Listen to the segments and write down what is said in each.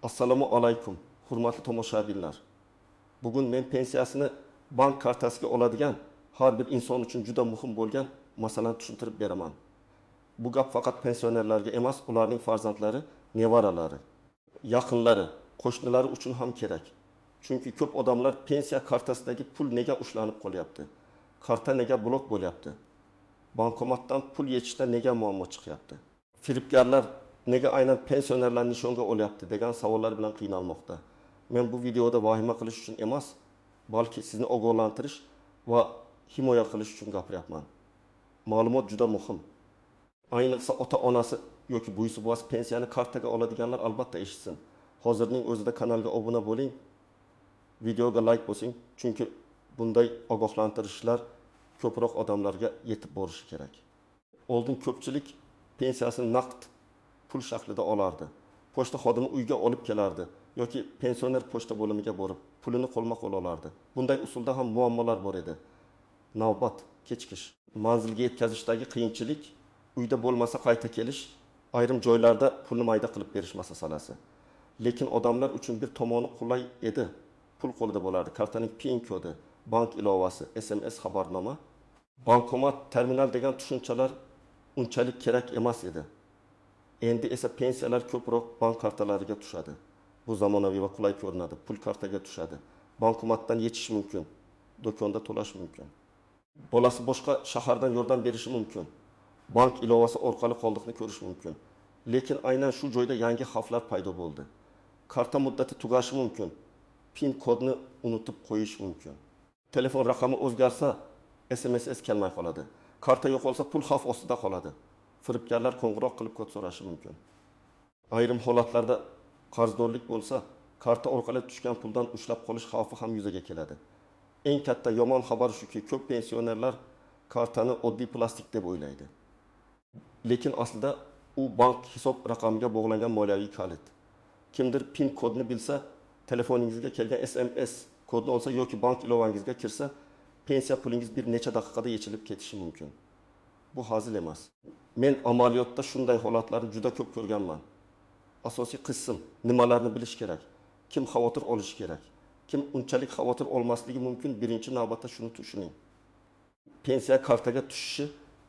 Assalomu alaykum, hurmatli tomoshabinlar. Bugun men pensiyasini bank kartasiga oladigan har bir inson uchun juda muhim bo'lgan masalani tushuntirib beraman. Bu gap faqat pensionerlarga emas, ularning farzandlari, nevaralari, yaqinlari, qo'shnilari uchun ham kerak. Chunki ko'p odamlar pensiya kartasidagi pul nega ushlanib qolyapti? Karta nega blok bo'lyapti? Bankomatdan pul yechishda nega muammo chiqyapti? Firibgarlar nega aynan pensionerlarni nishonga olyapti degan savollar bilan qiynalmoqda. Men bu videoda vahima qilish uchun emas, balki sizni ogohlantirish va himoya qilish uchun gapiryapman. Ma'lumot juda muhim. Ayniqsa ota-onasi yoki buysi buvasi pensiyani kartaga oladiganlar albatta eshitsin. Hozirning o'zida kanalga obuna bo'ling, videoga like bosing, chunki bunday ogohlantirishlar ko'proq odamlarga yetib borishi kerak. Oldin ko'pchilik pensiyasini naqd pul shaklida olardi. Pochta xodimi uyga olib kelardi yoki pensioner pochta bo'limiga borib pulini qo'lma-qo'l olardi. Bunday usulda ham muammolar bor edi. Navbat, kechikish, manzilga yetkazishdagi qiyinchilik, uyda bo'lmasa qayta kelish, ayrim joylarda pulni mayda qilib berish masalasi. Lekin odamlar uchun bir tomoni qulay edi. Pul qo'lida bo'lardi. Kartaning PIN kodi, bank ilovasi, SMS xabarnoma, bankomat, terminal degan tushunchalar unchalik kerak emas edi. Endi esa pensiyalar ko'proq bank kartalariga tushadi. Bu zamonaviy va qulay ko'rinadi. Pul kartaga tushadi. Bankomatdan yechish mumkin. Do'konda to'lash mumkin. Bolasi boshqa shahardan yordam berishi mumkin. Bank ilovasi orqali qoldiqni ko'rish mumkin. Lekin aynan shu joyda yangi xavflar paydo bo'ldi. Karta muddati tugashi mumkin. PIN kodni unutib qo'yish mumkin. Telefon raqami o'zgarsa, SMS kelmay qoladi. Karta yo'qolsa, pul xavf ostida qoladi. Firibgarlar qo'ng'iroq qilib kod so'rashi mumkin. Ayrim holatlarda qarzdorlik bo'lsa, karta orqali tushgan puldan ushlab qolish xavfi ham yuzaga keladi. Eng katta yomon xabar shuki, ko'p pensionerlar kartani oddiy plastik deb o'ylaydi. Lekin aslida u bank hisob raqamiga bog'langan moliyaviy kalit. Kimdir PIN kodni bilsa, telefoningizga kelgan SMS kodni olsa yoki bank ilovaningizga kirsa, pensiya pulingiz bir necha daqiqada yechilib ketishi mumkin. Bu hazil emas. Men amaliyotda shunday holatlarni juda ko'p ko'rganman. Asosiy qism nimalarni bilish kerak? Kim xavotir olishi kerak? Kim unchalik xavotir olmasligi mumkin? Birinchi navbatda shuni tushuning. Pensiya kartaga tushishi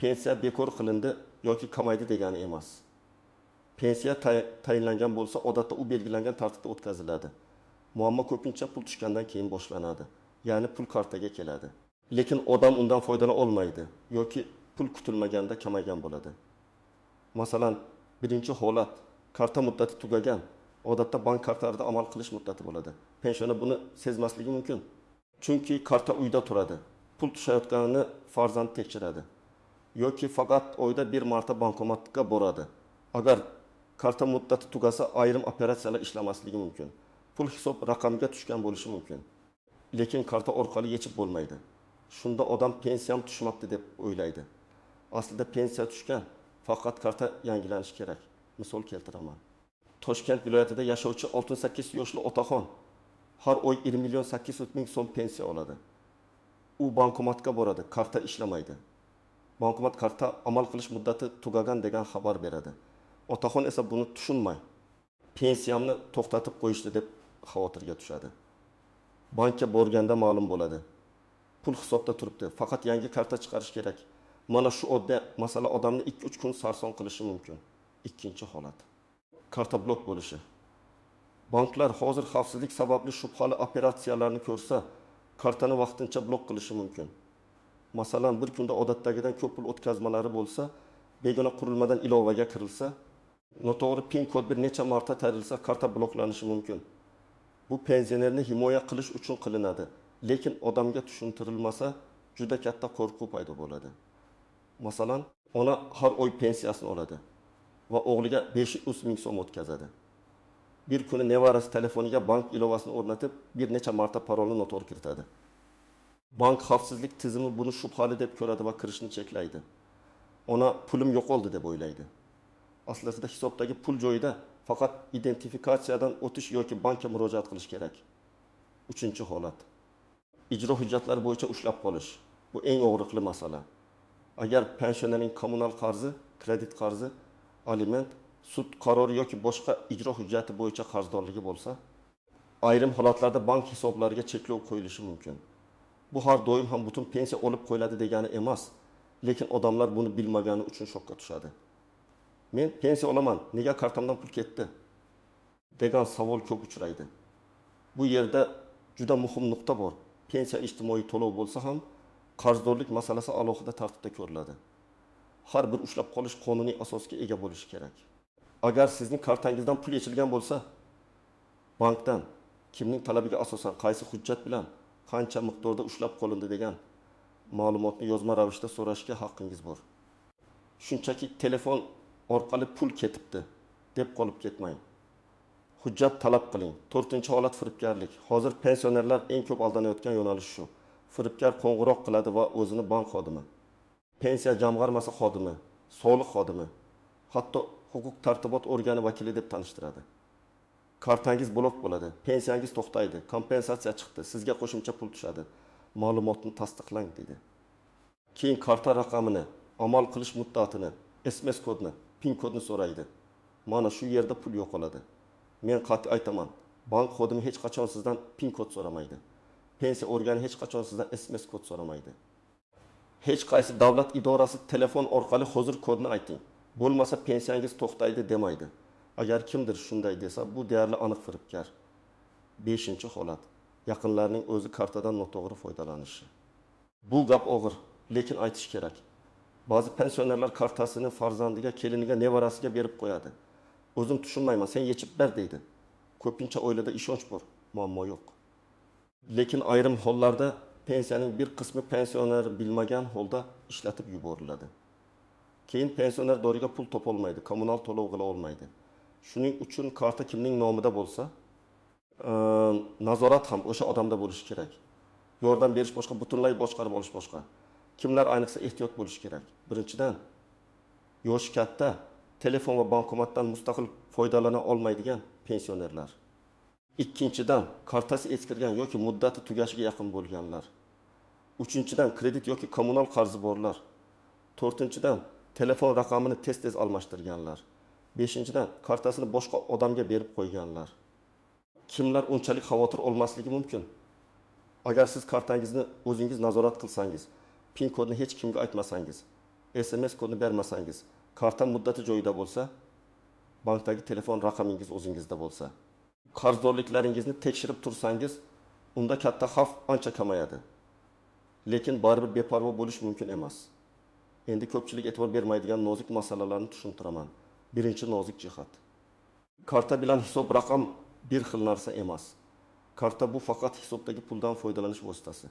pensiya bekor qilindi yoki kamaydi degani emas. Pensiya tayinlangan bo'lsa, odatda u belgilangan tartibda o'tkaziladi. Muammo ko'pincha pul tushgandan keyin boshlanadi. Ya'ni pul kartaga keladi. Lekin odam undan foydalana olmaydi yoki pul kutilmaganda kamaygan bo'ladi. Masalan, birinchi holat, karta muddati tugagan. Odatda bank kartalarida amal qilish muddati bo'ladi. Pensioner buni sezmasligi mumkin. Chunki karta uyda turadi. Pul tushayotganini farzand tekshiradi. Yoki faqat oyda bir marta bankomatga boradi. Agar karta muddati tugasa, ayrim operatsiyalar ishlamasligi mumkin. Pul hisob raqamiga tushgan bo'lishi mumkin. Lekin karta orqali yechib bo'lmaydi. Shunda odam pensiyam tushmabdi deb o'ylaydi. Aslida pensiya tushgan, faqat karta yangilanishi kerak. Misol keltiraman. Toshkent viloyatida yashovchi 68 yoshli otaxon har oy 20.800 ming so'm pensiya oladi. U bankomatga boradi, karta ishlamaydi. Bankomat karta amal qilish muddati tugagan degan xabar beradi. Otaxon esa buni tushunmay, pensiyamni to'xtatib qo'yishdi deb xavotirga tushadi. Bankka borganda ma'lum bo'ladi. Pul hisobda turibdi, faqat yangi karta chiqarish kerak. Mana shu oddiy masala odamni 2-3 kun sarson qilishi mumkin. Ikkinchi holat, karta blok bo'lishi. Banklar hozir xavfsizlik sababli shubhali operatsiyalarni ko'rsa, kartani vaqtincha blok qilishi mumkin. Masalan, bir kunda odatdagidan ko'p pul o'tkazmalari bo'lsa, begona qurilmadan ilovaga kirilsa, noto'g'ri PIN kod bir necha marta terilsa, karta bloklanishi mumkin. Bu pensionerni himoya qilish uchun qilinadi. Lekin odamga tushuntirilmasa, juda katta qo'rquv paydo bo'ladi. Masalan, ona har oy pensiyasini oladi va o'g'liga 500 ming so'm o'tkazadi. Bir kuni nevarasi telefoniga bank ilovasini o'rnatib, bir necha marta parolni noto'g'ri kiritadi. Bank xavfsizlik tizimi buni shubhali deb ko'radi va kirishni cheklaydi. Ona pulim yo'qoldi deb o'ylaydi. Aslida hisobdagi pul joyida faqat identifikatsiyadan o'tish yoki bankka murojaat qilish kerak. Uchinchi holat, ijro hujjatlari bo'yicha ushlab qolish. Bu eng og'riqli masala. Agar pensionerning kommunal qarzi, kredit qarzi, aliment sud qarori yoki boshqa ijro hujjati bo'yicha qarzdorligi bo'lsa, ayrim holatlarda bank hisoblariga cheklov qo'yilishi mumkin. Bu har doim ham butun pensiya olib qo'yiladi degani emas, lekin odamlar buni bilmagani uchun shokka tushadi. Men pensiya olaman, nega kartamdan pul ketdi degan savol ko'p uchraydi. Bu yerda juda muhim nuqta bor. Pensiya ijtimoiy to'lov bo'lsa ham, qarzdorlik masalasi alohida tartibda ko'riladi. Har bir ushlab qolish qonuniy asosga ega bo'lishi kerak. Agar sizning kartangizdan pul yechilgan bo'lsa, bankdan kimning talabiga asosan qaysi hujjat bilan qancha miqdorda ushlab qolindi degan ma'lumotni yozma ravishda so'rashga haqqingiz bor. Shunchaki telefon orqali pul ketibdi deb qolib ketmang. Hujjat talab qiling. 4-holat firibgarlik. Hozir pensionerlar eng ko'p aldanayotgan yo'nalish shu. Firibgar qo'ng'iroq qiladi va o'zini bank xodimi, pensiya jamg'armasi xodimi, soliq xodimi, hatto huquq tartibot organi vakili deb tanishtiradi. Kartangiz blok bo'ladi, pensiyangiz to'xtaydi, kompensatsiya chiqdi, sizga qo'shimcha pul tushadi. Ma'lumotni tasdiqlang deydi. Keyin karta raqamini, amal qilish muddatini, SMS kodni, PIN kodni so'raydi. Mana shu yerda pul yo'qoladi. Men qat'iy aytaman, bank xodimi hech qachon sizdan PIN kod so'ramaydi. Pensiya organi hech qachon sizdan SMS kod so'ramaydi. Hech qaysi davlat idorasi telefon orqali hozir kodni ayting, bo'lmasa pensiyangiz to'xtaydi demaydi. Agar kimdir shunday desa, bu deyarli aniq firibgar. 5-holat. Yaqinlarning o'zi kartadan noto'g'ri foydalanishi. Bu gap og'ir, lekin aytish kerak. Ba'zi pensionerlar kartasini farzandiga, keliniga, nevarasiga berib qo'yadi. O'zim tushunmayman, sen yechib ber deydi. Ko'pincha oilada ishonch bor, muammo yo'q. Lekin ayrim hollarda pensiyaning bir qismi pensioner bilmagan holda ishlatib yuboriladi. Keyin pensioner doriga pul topolmaydi, kommunal to'lov qila olmaydi. Shuning uchun karta kimning nomida bo'lsa, nazorat ham o'sha odamda bo'lishi kerak. Yordam berish boshqa, butunlay boshqarib olish boshqa. Kimlar ayniqsa ehtiyot bo'lishi kerak. Birinchidan, yoshi katta, telefon va bankomatdan mustaqil foydalana olmaydigan pensionerlar. Ikkinchidan, kartasi eskirgan yoki muddati tugashiga yaqin bo'lganlar. Uchinchidan, kredit yoki kommunal qarzi borlar. To'rtinchidan, telefon raqamini tez-tez almashtirganlar. Beshinchidan, kartasini boshqa odamga berib qo'yganlar. Kimlar unchalik xavotir olmasligi mumkin? Agar siz kartangizni o'zingiz nazorat qilsangiz, PIN kodni hech kimga aytmasangiz, SMS kodni bermasangiz, karta muddati joyida bo'lsa, bankdagi telefon raqamingiz o'zingizda bo'lsa, qarzdorliklaringizni tekshirib tursangiz, unda katta xavf ancha kamayadi. Lekin baribir beparvo bo'lish mumkin emas. Endi ko'pchilik e'tibor bermaydigan nozik masalalarni tushuntiraman. Birinchi nozik jihat. Karta bilan hisob raqam bir xil narsa emas. Karta bu faqat hisobdagi puldan foydalanish vositasi.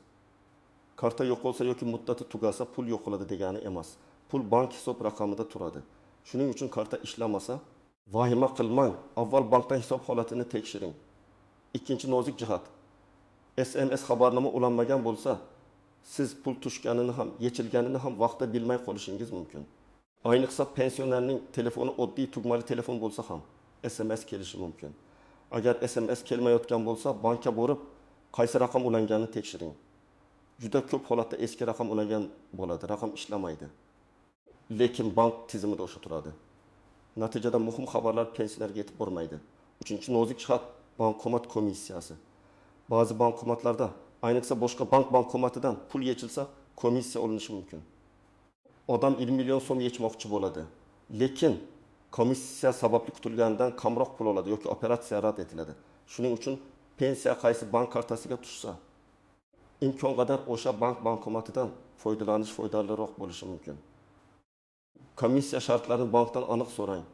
Karta yo'qolsa yoki muddati tugasa pul yo'qoladi degani emas. Pul bank hisob raqamida turadi. Shuning uchun karta ishlamasa, vahima qilmang. Avval bankdan hisob holatini tekshiring. Ikkinchi nozik jihat. SMS xabarnoma ulanmagan bo'lsa, siz pul tushganini ham, yechilganini ham vaqtda bilmay qolishingiz mumkin. Ayniqsa pensionerning telefoni oddiy tugmali telefon bo'lsa ham SMS kelishi mumkin. Agar SMS kelmayotgan bo'lsa, bankka borib, qaysi raqam ulanganini tekshiring. Juda ko'p holatda eski raqam ulangan bo'ladi, raqam ishlamaydi. Lekin bank tizimida o'sha turadi. Natijada muhim xabarlar pensionerga yetib bormaydi. Uchinchi nozik jihat bankomat komissiyasi. Ba'zi bankomatlarda, ayniqsa boshqa bankomatidan pul yechilsa, komissiya olinishi mumkin. Odam 20 million so'm yechmoqchi bo'ladi. Lekin komissiya sababli kutilganidan kamroq pul oladi yoki operatsiya rad etiladi. Shuning uchun pensiya qaysi bank kartasiga tushsa, imkon qadar o'sha bankomatidan foydalanish foydaliroq bo'lishi mumkin. Komissiya shartlarini bankdan aniq so'rang.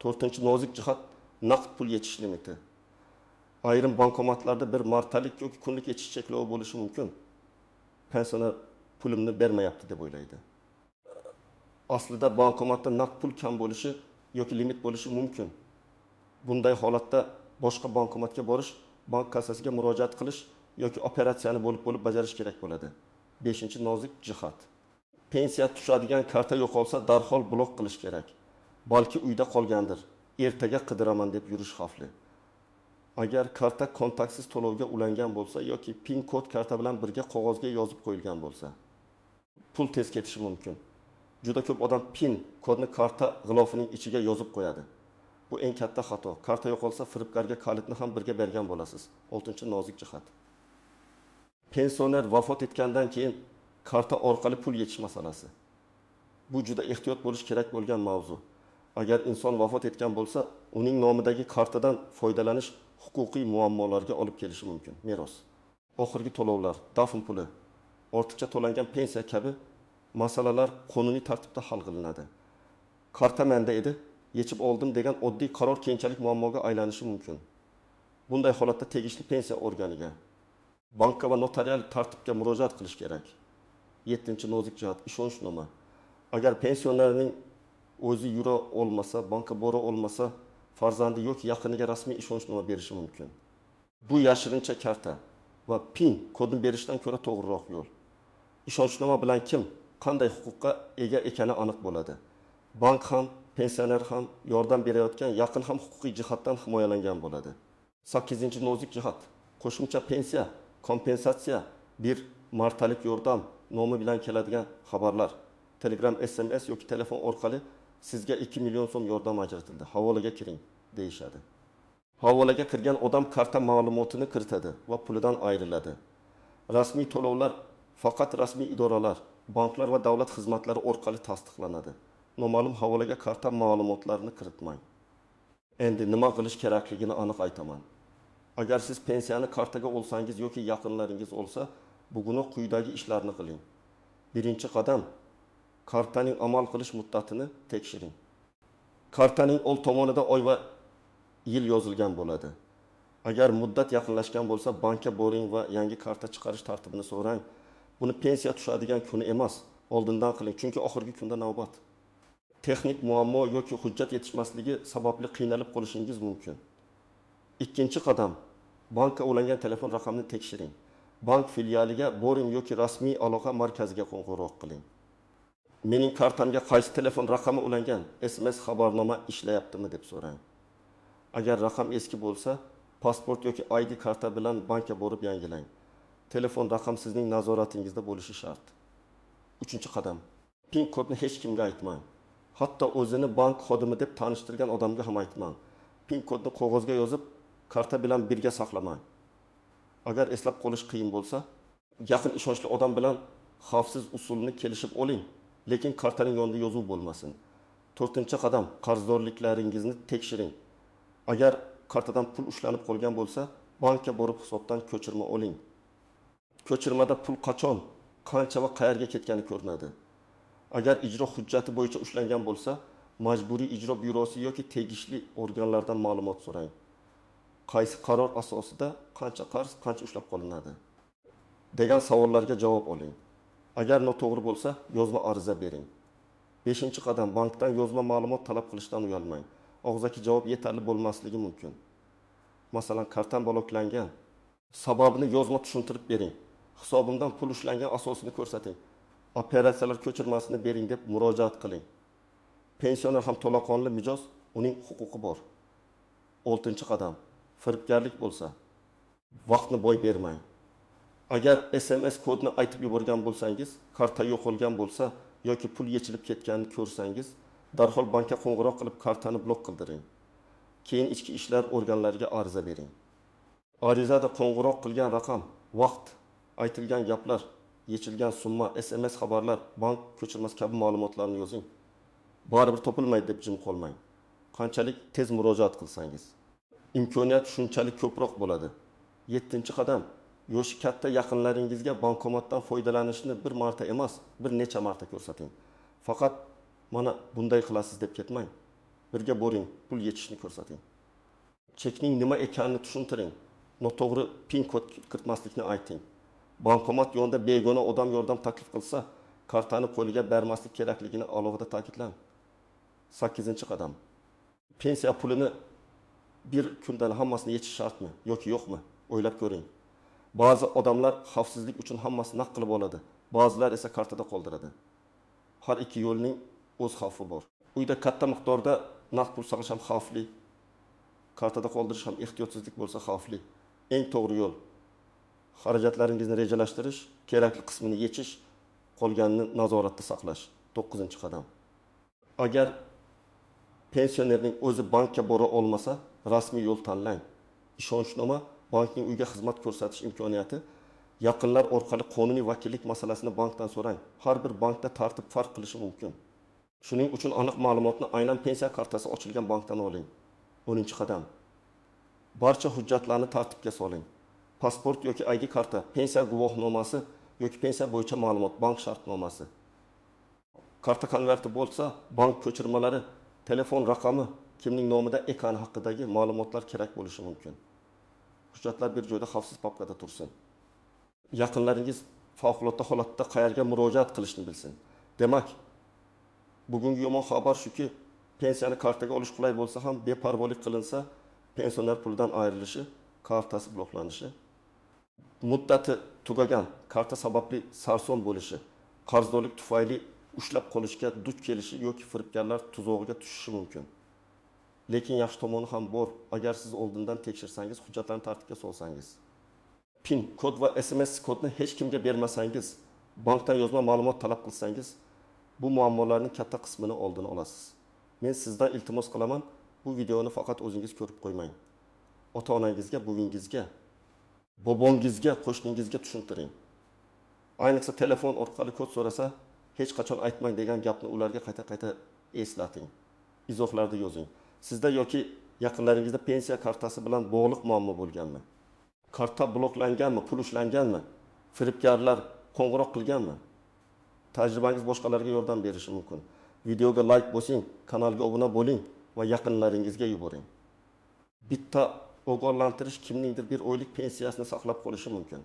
4-nozik jihat naqd pul yechish limiti. Ayrim bankomatlarda bir martalik yoki kunlik yechish cheklovi bo'lishi mumkin. Pensioner pulimni bermayapti deb o'ylaydi. Aslida bankomatda naqd pul kam bo'lishi yoki limit bo'lishi mumkin. Bunday holatda boshqa bankomatga borish, bank kassasiga murojaat qilish yoki operatsiyani bo'lib bajarish kerak bo'ladi. 5-nozik jihat. Pensiya tushadigan karta yo'qolsa, darhol blok qilish kerak. Balki uyda qolgandir. Ertaga qidiraman deb yurish xavfli. Agar karta kontaktsiz to'lovga ulangan bo'lsa yoki PIN kod karta bilan birga qog'ozga yozib qo'yilgan bo'lsa, pul tez ketishi mumkin. Juda ko'p odam PIN kodni karta g'ilofining ichiga yozib qo'yadi. Bu eng katta xato. Karta yo'qolsa, firibgarga kalitni ham birga bergan bo'lasiz. 6-nozik jihat. Pensioner vafot etgandan keyin karta orqali pul yetish masalasi. Bu juda ehtiyot bo'lish kerak bo'lgan mavzu. Agar inson vafot etgan bo'lsa, uning nomidagi kartadan foydalanish huquqiy muammolarga olib kelishi mumkin. Meros, oxirgi to'lovlar, dafn puli, ortiqcha to'langan pensiya kabi masalalar qonuniy tartibda hal qilinadi. Karta menda edi, yechib oldim degan oddiy qaror keyinchalik muammoga aylanishi mumkin. Bunday holatda tegishli pensiya organiga, bankka va notarial tartibga murojaat qilish kerak. 7-nozik jihat, ishonchnoma. Agar pensionerning o'zi yura olmasa, banka bora olmasa, farzandi yoki yaqiniga rasmiy ishonchnoma berishi mumkin. Bu yashirincha karta va PIN kodini berishdan ko'ra to'g'riroq yo'l. Ishonchnoma bilan kim qanday huquqqa ega ekani aniq bo'ladi. Bank ham, pensioner ham, yordam berayotgan yaqin ham huquqiy jihatdan himoyalangan bo'ladi. 8-nozik jihat, qo'shimcha pensiya, kompensatsiya, bir martalik yordam nomi bilan keladigan xabarlar, Telegram, SMS yoki telefon orqali sizga 2 million so'm yordam ajratildi, havolaga kiring deyishadi. Havolaga kirgan odam karta ma'lumotini kiritadi va pulidan ayriladi. Rasmiy to'lovlar faqat rasmiy idoralar, banklar va davlat xizmatlari orqali tasdiqlanadi. Noma'lum havolaga karta ma'lumotlarini kiritmang. Endi nima qilish kerakligini aniq aytaman. Agar siz pensiyani kartaga olsangiz yoki yaqinlaringiz olsa, buguni quyidagi ishlarni qiling. Birinchi qadam, kartaning amal qilish muddatini tekshiring. Kartaning old tomonida oy va yil yozilgan bo'ladi. Agar muddat yaqinlashgan bo'lsa, bankka boring va yangi karta chiqarish tartibini so'rang. Buni pensiya tushadigan kuni emas, oldindan qiling, chunki oxirgi kunda navbat. Texnik muammo yoki hujjat yetishmasligi sababli qiynalib qolishingiz mumkin. Ikkinchi qadam, bankka ulangan telefon raqamini tekshiring. Bank filialiga boring yoki rasmiy aloqa markaziga qo'ng'iroq qiling. Mening kartamga qaysi telefon raqami ulangan, SMS xabarnoma ishlayaptimi deb so'rang. Agar raqam eski bo'lsa, pasport yoki ID karta bilan bankka borib yangilang. Telefon raqam sizning nazoratingizda bo'lishi shart. Uchinchi qadam, PIN kodni hech kimga aytmang. Hatto o'zini bank xodimi deb tanishtirgan odamga ham aytmang. PIN kodni qog'ozga yozib, karta bilan birga saqlamang. Agar eslab qolish qiyin bo'lsa, yaqin ishonchli odam bilan xavfsiz usulni kelishib oling, lekin kartaning yonida yozuv bo'lmasin. 4-qadam, qarzdorliklaringizni tekshiring. Agar kartadan pul ushlanib qolgan bo'lsa, bankka borib hisobdan ko'chirma oling. Ko'chirmada pul qachon, qancha va qayerga ketgani ko'rinadi. Agar ijro hujjati bo'yicha ushlangan bo'lsa, majburiy ijro byurosi yoki tegishli organlardan ma'lumot so'rang. Qaysi qaror asosida qancha qarz, qancha ushlab qolinadi degan savollarga javob oling. Agar noto'g'ri bo'lsa, yozma ariza bering. 5-qadam, bankdan yozma ma'lumot talab qilishdan uyalmang. Og'zaki javob yetarli bo'lmasligi mumkin. Masalan, kartam bloklangan. Sababini yozma tushuntirib bering. Hisobimdan pul ushlangan asosini ko'rsating. Operatsiyalar ko'chirmasini bering deb murojaat qiling. Pensioner ham to'laqonli mijoz, uning huquqi bor. 6-qadam, firibgarlik bo'lsa, vaqtni boy bermang. Agar SMS kodni aytib yuborgan bo'lsangiz, karta yo'qolgan bo'lsa yoki pul yechilib ketganini ko'rsangiz, darhol bankka qo'ng'iroq qilib kartani blok qildiring. Keyin ichki ishlar organlariga ariza bering. Arizada qo'ng'iroq qilgan raqam, vaqt, aytilgan gaplar, yechilgan summa, SMS xabarlar, bank ko'chirmasi kabi ma'lumotlarni yozing. Baribir topilmaydi deb jim qolmang. Qanchalik tez murojaat qilsangiz, imkoniyat shunchalik ko'proq bo'ladi. 7-qadam, yoshi katta yaqinlaringizga bankomatdan foydalanishni bir marta emas, bir necha marta ko'rsating. Faqat mana bunday qilasiz deb ketmang. Birga boring, pul yechishni ko'rsating. Chekning nima ekanini tushuntiring. Noto'g'ri PIN kod kiritmaslikni ayting. Bankomat yonida begona odam yordam taklif qilsa, kartani qo'liga bermaslik kerakligini alohida ta'kidlang. 8-qadam. Pensiya pulini bir kundan hammasini yechish shartmi yoki yo'qmi? O'ylab ko'ring. Ba'zi odamlar xavfsizlik uchun hammasini naqd qilib oladi, ba'zilar esa kartada qoldiradi. Har ikki yo'lning o'z xavfi bor. Uyda katta miqdorda naqd pul saqlash ham xavfli, kartada qoldirish ham ehtiyotsizlik bo'lsa xavfli. Eng to'g'ri yo'l xarajatlaringizni rejalashtirish, kerakli qismini yechish, qolganini nazoratda saqlash. 9-qadam. Agar pensionerning o'zi bankka bora olmasa, rasmiy yo'l tanlang. Ishonchnoma bankning uyga xizmat ko'rsatish imkoniyati, yaqinlar orqali qonuniy vakillik masalasini bankdan so'rang. Har bir bankda tartib farq qilishi mumkin. Shuning uchun aniq ma'lumotni aynan pensiya kartasi ochilgan bankdan oling. 10-qadam. Barcha hujjatlarni tartibga soling. Pasport yoki ID karta, pensiya guvohnomasi yoki pensiya bo'yicha ma'lumot, bank shartnomasi. Karta konverti bo'lsa, bank ko'chirmalari, telefon raqami, kimning nomida ekani haqidagi ma'lumotlar kerak bo'lishi mumkin. Hujjatlar bir joyda xavfsiz papkada tursin. Yaqinlaringiz favqulodda holatda qayerga murojaat qilishni bilsin. Demak, bugungi yomon xabar shuki, pensiyani kartaga olish qulay bo'lsa ham beparvolik qilinsa, pensioner pulidan ayrilishi, kartasi bloklanishi, muddati tugagan karta sababli sarson bo'lishi, qarzdorlik tufayli ushlab qolishga duch kelishi yoki firibgarlar tuzog'iga tushishi mumkin. Lekin yaxshi tomoni ham bor. Agar siz oldindan tekshirsangiz, hujjatlarni tartibga solsangiz, PIN kod va SMS kodni hech kimga bermasangiz, bankdan yozma ma'lumot talab qilsangiz, bu muammolarning katta qismini oldini olasiz. Men sizdan iltimos qilaman, bu videoni faqat o'zingiz ko'rib qo'ymang. Ota-onangizga, buvingizga, bobongizga, qo'shningizga tushuntiring. Ayniqsa telefon orqali kod so'rasa, hech qachon aytmang degan gapni ularga qayta-qayta eslating. Izohlarda yozing. Sizda yoki yaqinlaringizda pensiya kartasi bilan bog'liq muammo bo'lganmi? Karta bloklanganmi, pul ushlanganmi? Firibgarlar qo'ng'iroq qilganmi? Tajribangiz boshqalarga yordam berishi mumkin. Videoga like bosing, kanalga obuna bo'ling va yaqinlaringizga yuboring. Bitta ogohlantirish kimningdir bir oylik pensiyasini saqlab qolishi mumkin.